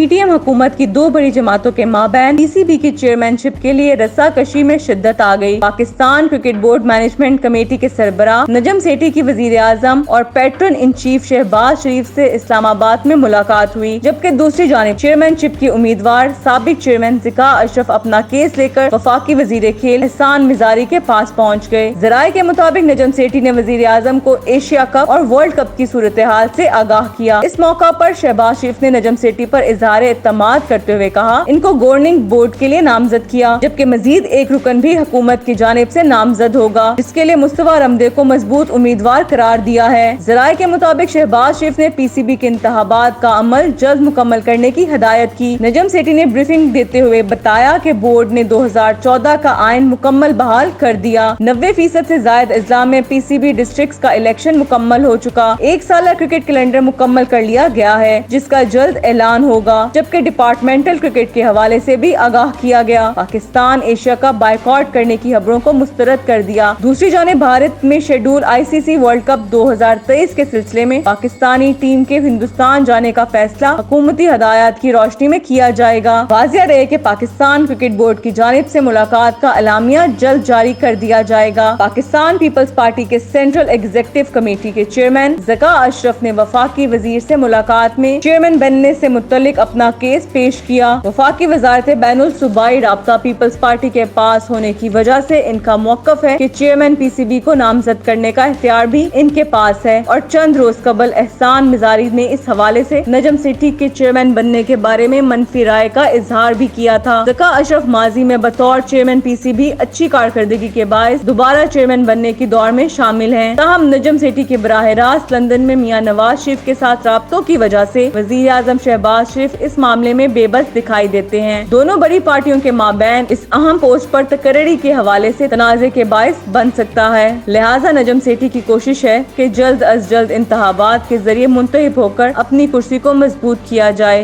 P T M حکومت کی دو بڑی جماعتوں کے مابین پی سی بی کی چیئرمین شپ کے لیے رسا کشی میں شدت آ گئی۔ Pakistan cricket board management committee کے سربراہ نجم سیٹھی کی وزیر اعظم اور پیٹرن ان چیف شہباز شریف سے اسلام آباد میں ملاقات ہوئی، جبکہ دوسری جانب چیئرمین شپ کی امیدوار سابق چیئرمین ذکا اشرف اپنا کیس لے کر وفاقی وزیر کھیل احسان مزاری کے پاس پہنچ گئے۔ ذرائع کے مطابق نجم سیٹھی نے وزیر اعظم کو ایشیا کپ اور ورلڈ کپ کی صورتحال سے آگاہ کیا۔ اس موقع پر شہباز شریف نے نجم سیٹھی پر اظہار اعتماد کرتے ہوئے کہا ان کو گورننگ بورڈ کے لیے نامزد کیا، جبکہ مزید ایک رکن بھی حکومت کی جانب سے نامزد ہوگا، جس کے لیے مصطفیٰ رمدے کو مضبوط امیدوار قرار دیا ہے۔ ذرائع کے مطابق شہباز شریف نے پی سی بی کے انتخابات کا عمل جلد مکمل کرنے کی ہدایت کی۔ نجم سیٹھی نے بریفنگ دیتے ہوئے بتایا کہ بورڈ نے 2014 کا آئین مکمل بحال کر دیا۔ 90% سے زائد اضلاع میں پی سی بی ڈسٹرکٹس کا الیکشن مکمل ہو چکا۔ ایک سالہ کرکٹ کیلنڈر مکمل کر لیا گیا ہے، جس کا جلد اعلان ہوگا، جبکہ ڈپارٹمنٹل کرکٹ کے حوالے سے بھی آگاہ کیا گیا۔ پاکستان ایشیا کپ بائیکاٹ کرنے کی خبروں کو مسترد کر دیا۔ دوسری جانب بھارت میں شیڈول آئی سی سی ورلڈ کپ 2023 کے سلسلے میں پاکستانی ٹیم کے ہندوستان جانے کا فیصلہ حکومتی ہدایات کی روشنی میں کیا جائے گا۔ واضح رہے کہ پاکستان کرکٹ بورڈ کی جانب سے ملاقات کا اعلامیہ جلد جاری کر دیا جائے گا۔ پاکستان پیپلز پارٹی کے سینٹرل ایگزیکٹو کمیٹی کے چیئرمین ذکا اشرف نے وفاقی وزیر سے ملاقات میں چیئرمین بننے سے متعلق اپنا کیس پیش کیا۔ وفاقی وزارت بین الصوبائی رابطہ پیپلز پارٹی کے پاس ہونے کی وجہ سے ان کا موقف ہے کہ چیئرمین پی سی بی کو نامزد کرنے کا اختیار بھی ان کے پاس ہے، اور چند روز قبل احسان مزاری نے اس حوالے سے نجم سیٹھی کے چیئرمین بننے کے بارے میں منفی رائے کا اظہار بھی کیا تھا۔ ذکا اشرف ماضی میں بطور چیئرمین پی سی بی اچھی کارکردگی کے باعث دوبارہ چیئرمین بننے کی دوڑ میں شامل ہیں، تاہم نجم سیٹھی کے براہ راست لندن میں میاں نواز شریف کے ساتھ رابطوں کی وجہ سے وزیر اعظم شہباز شریف اس معاملے میں بے بس دکھائی دیتے ہیں۔ دونوں بڑی پارٹیوں کے مابین اس اہم پوسٹ پر تقرری کے حوالے سے تنازع کے باعث بن سکتا ہے، لہٰذا نجم سیٹھی کی کوشش ہے کہ جلد از جلد انتخابات کے ذریعے منتخب ہو کر اپنی کرسی کو مضبوط کیا جائے۔